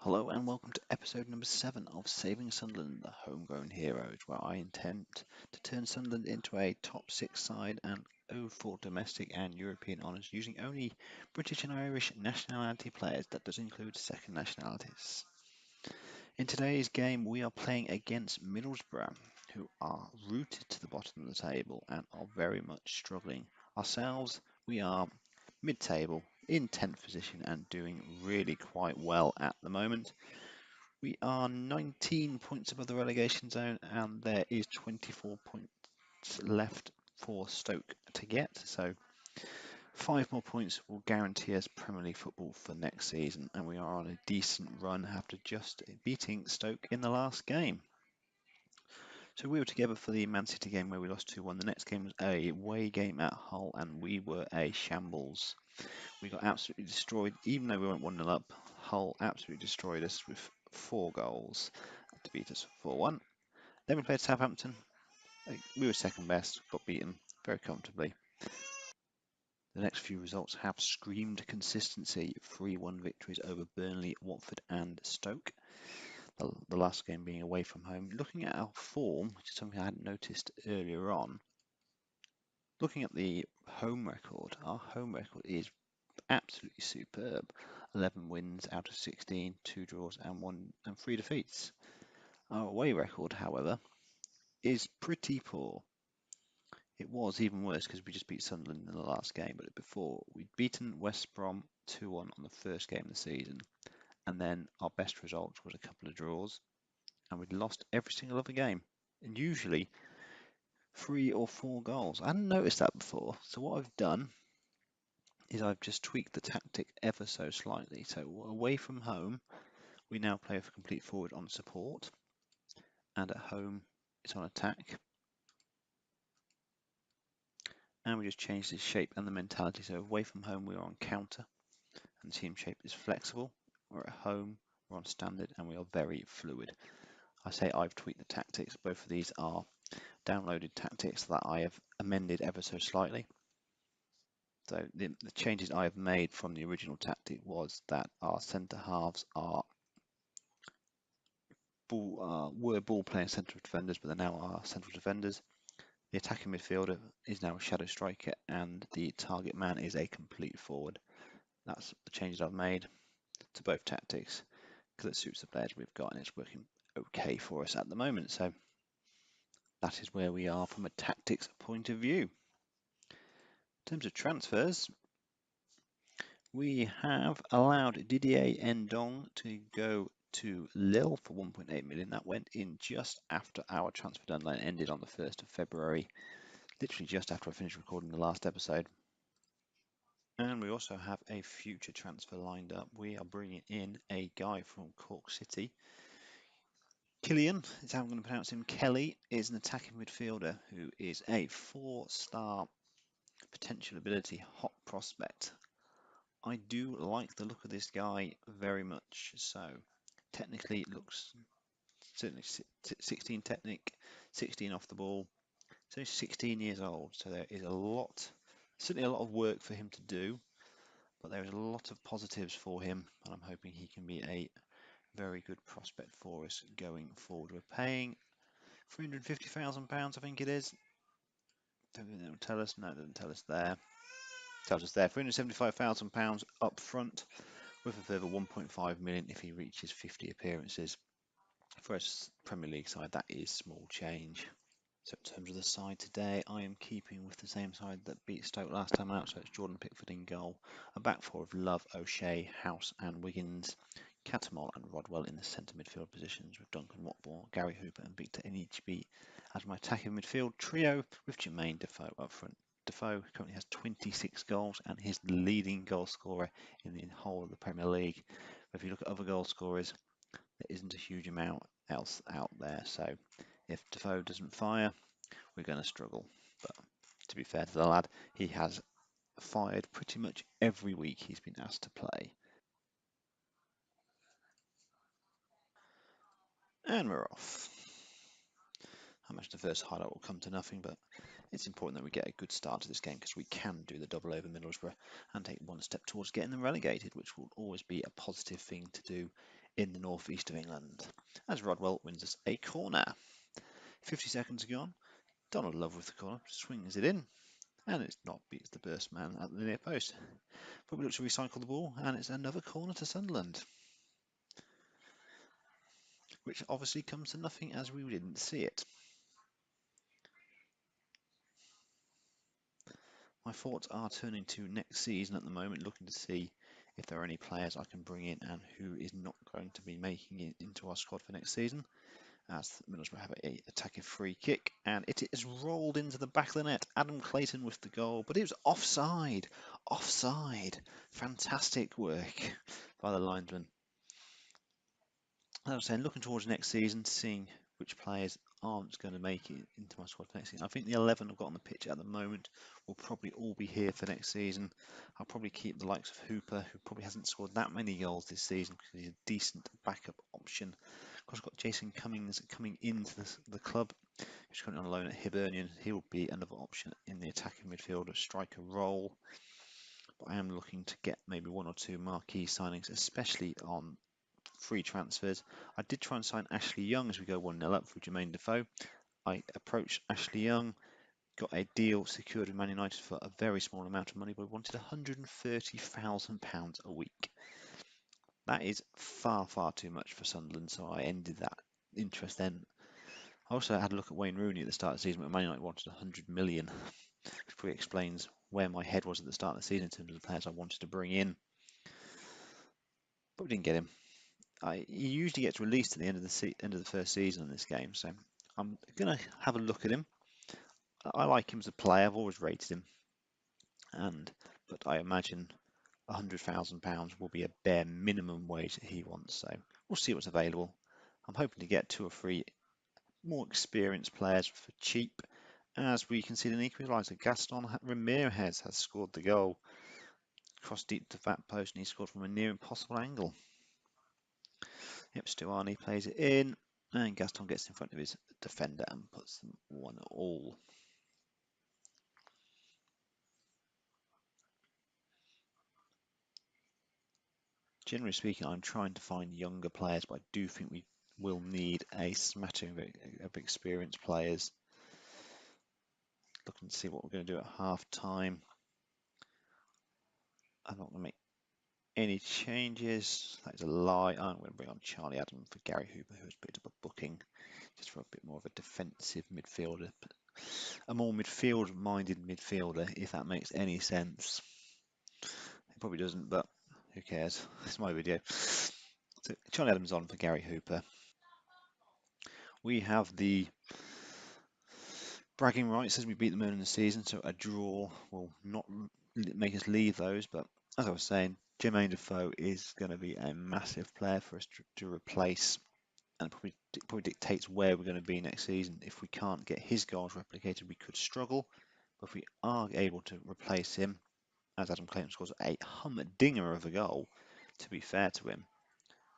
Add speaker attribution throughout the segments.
Speaker 1: Hello and welcome to episode number 7 of Saving Sunderland, the Homegrown Heroes, where I intend to turn Sunderland into a top 6 side and go for domestic and European honours using only British and Irish nationality players. That does include second nationalities. In today's game we are playing against Middlesbrough, who are rooted to the bottom of the table and are very much struggling. Ourselves, we are mid-table in 10th position and doing really quite well at the moment. We are 19 points above the relegation zone, and there is 24 points left for Stoke to get. So 5 more points will guarantee us Premier League football for next season, and we are on a decent run after just beating Stoke in the last game. So we were together for the Man City game where we lost 2-1. The next game was a away game at Hull, and we were a shambles. We got absolutely destroyed, even though we went 1-0 up. Hull absolutely destroyed us with 4 goals to beat us 4-1. Then we played Southampton. We were second best, got beaten very comfortably. The next few results have screamed consistency. 3-1 victories over Burnley, Watford and Stoke. The last game being away from home. Looking at our form, which is something I hadn't noticed earlier on, looking at the home record, our home record is absolutely superb. 11 wins out of 16, 2 draws and 3 defeats. Our away record, however, is pretty poor. It was even worse because we just beat Sunderland in the last game, but before we'd beaten West Brom 2-1 on the first game of the season, and then our best result was a couple of draws, and we'd lost every single other game, and usually 3 or 4 goals. I hadn't noticed that before, so what I've done is I've just tweaked the tactic ever so slightly. So away from home, we now play with a complete forward on support, and at home it's on attack. And we just changed the shape and the mentality. So away from home we are on counter and the team shape is flexible. We're at home, we're on standard, and we are very fluid. I say I've tweaked the tactics. Both of these are downloaded tactics that I have amended ever so slightly. So the changes I have made from the original tactic was that our centre halves were ball playing central defenders, but they're now our central defenders. The attacking midfielder is now a shadow striker, and the target man is a complete forward. That's the changes I've made to both tactics because it suits the players we've got, and it's working okay for us at the moment. So that is where we are from a tactics point of view. In terms of transfers, we have allowed Didier Ndong to go to Lille for 1.8 million. That went in just after our transfer deadline ended on the 1st of February, literally just after I finished recording the last episode. And we also have a future transfer lined up. We are bringing in a guy from Cork City. Killian, is how I'm going to pronounce him. Kelly is an attacking midfielder who is a 4-star potential ability, hot prospect. I do like the look of this guy very much. So technically it looks certainly 16 technique, 16 off the ball. So he's 16 years old, so there is certainly a lot of work for him to do, but there is a lot of positives for him, and I'm hoping he can be a very good prospect for us going forward. We're paying £350,000, I think it is. Don't think it'll tell us. No, it doesn't tell us there. It tells us there £375,000 up front, with a further 1.5 million if he reaches 50 appearances. For a Premier League side, that is small change. So in terms of the side today, I am keeping with the same side that beat Stoke last time out. So it's Jordan Pickford in goal, a back four of Love, O'Shea, House and Wiggins, Catamol and Rodwell in the centre midfield positions with Duncan Watmore, Gary Hooper and Victor Inichbe as my attacking midfield trio with Jermaine Defoe up front. Defoe currently has 26 goals and is the leading goal scorer in the whole of the Premier League. But if you look at other goal scorers, there isn't a huge amount else out there. So if Defoe doesn't fire, we're going to struggle. But to be fair to the lad, he has fired pretty much every week he's been asked to play. And we're off. I imagine the first highlight will come to nothing, but it's important that we get a good start to this game because we can do the double over Middlesbrough and take one step towards getting them relegated, which will always be a positive thing to do in the northeast of England, as Rodwell wins us a corner. 50 seconds gone. Donald Love with the corner, swings it in, and it's not beats the burst man at the near post. But we look to recycle the ball, and it's another corner to Sunderland, which obviously comes to nothing as we didn't see it. My thoughts are turning to next season at the moment, looking to see if there are any players I can bring in and who is not going to be making it into our squad for next season. As Middlesbrough have an attacking free kick, and it is rolled into the back of the net. Adam Clayton with the goal, but it was offside. Offside. Fantastic work by the linesman. As I was saying, looking towards next season, seeing which players aren't going to make it into my squad for next season. I think the 11 I've got on the pitch at the moment will probably all be here for next season. I'll probably keep the likes of Hooper, who probably hasn't scored that many goals this season because he's a decent backup option. Of course, I've got Jason Cummings coming into the club. He's currently on loan at Hibernian. He will be another option in the attacking midfielder striker role. But I am looking to get maybe one or two marquee signings, especially on free transfers. I did try and sign Ashley Young as we go 1-0 up for Jermaine Defoe. I approached Ashley Young, got a deal secured with Man United for a very small amount of money, but I wanted £130,000 a week. That is far, far too much for Sunderland, so I ended that interest then. I also had a look at Wayne Rooney at the start of the season, but Man United wanted 100 million, which probably explains where my head was at the start of the season in terms of the players I wanted to bring in. But we didn't get him. He usually gets released at the end of the first season in this game, so I'm going to have a look at him. I like him as a player. I've always rated him, but I imagine £100,000 will be a bare minimum wage that he wants. So we'll see what's available. I'm hoping to get 2 or 3 more experienced players for cheap. As we can see, an equaliser, Gaston Ramirez has scored the goal. Cross deep to that post, and he scored from a near impossible angle. Yep, Stuani plays it in, and Gaston gets in front of his defender and puts them 1-1. Generally speaking, I'm trying to find younger players, but I do think we will need a smattering of experienced players. Looking to see what we're going to do at half time. I'm not going to make any changes. That is a lie. I'm going to bring on Charlie Adam for Gary Hooper, who has picked up a booking just for a bit more of a defensive midfielder, a more midfield-minded midfielder, if that makes any sense. It probably doesn't, but who cares? It's my video. So Charlie Adams on for Gary Hooper. We have the bragging rights as we beat them early in the season, so a draw will not make us leave those. But as I was saying, Jermaine Defoe is going to be a massive player for us to replace, and probably dictates where we're going to be next season. If we can't get his goals replicated, we could struggle. But if we are able to replace him, as Adam Clayton scores a humdinger of a goal, to be fair to him,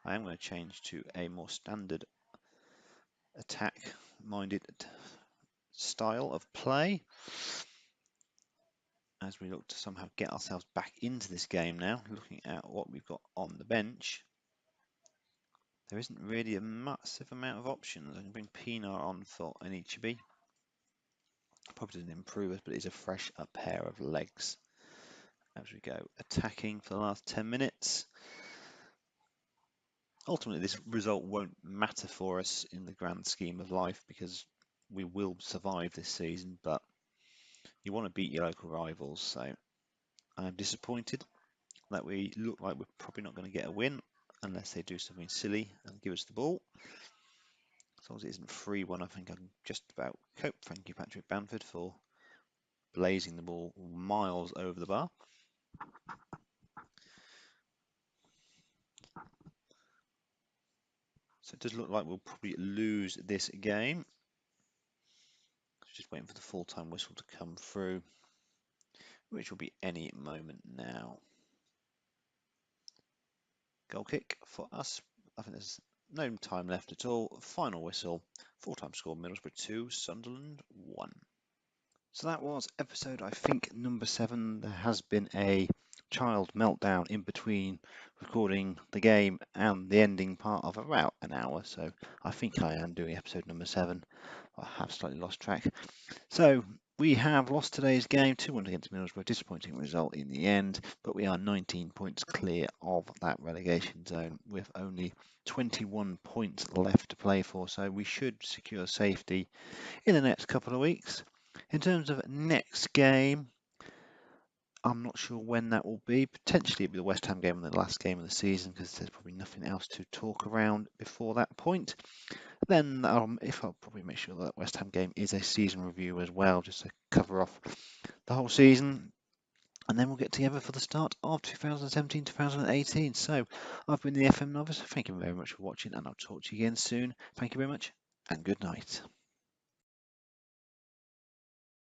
Speaker 1: I am going to change to a more standard attack-minded style of play as we look to somehow get ourselves back into this game now. Looking at what we've got on the bench, there isn't really a massive amount of options. I can bring Pinar on for an Ichibi. Probably doesn't improve us, but it's a fresh pair of legs. As we go attacking for the last 10 minutes. Ultimately, this result won't matter for us in the grand scheme of life because we will survive this season, but you want to beat your local rivals, so I'm disappointed that we look like we're probably not going to get a win unless they do something silly and give us the ball. As long as it isn't 3-1, I think I can just about cope. Thank you, Patrick Bamford, for blazing the ball miles over the bar. So it does look like we'll probably lose this game. Just waiting for the full-time whistle to come through, which will be any moment now. Goal kick for us. I think there's no time left at all. Final whistle. Full-time score, Middlesbrough 2, Sunderland 1. So that was episode, I think, number 7. There has been a child meltdown in between recording the game and the ending part of about an hour. So I think I am doing episode number 7. I have slightly lost track. So we have lost today's game 2-1 against Middlesbrough. Disappointing result in the end, but we are 19 points clear of that relegation zone with only 21 points left to play for. So we should secure safety in the next couple of weeks. In terms of next game, I'm not sure when that will be. Potentially it'll be the West Ham game and the last game of the season, because there's probably nothing else to talk around before that point. Then if I'll probably make sure that West Ham game is a season review as well, just to cover off the whole season. And then we'll get together for the start of 2017-2018. So I've been the FM Novice. Thank you very much for watching, and I'll talk to you again soon. Thank you very much, and good night.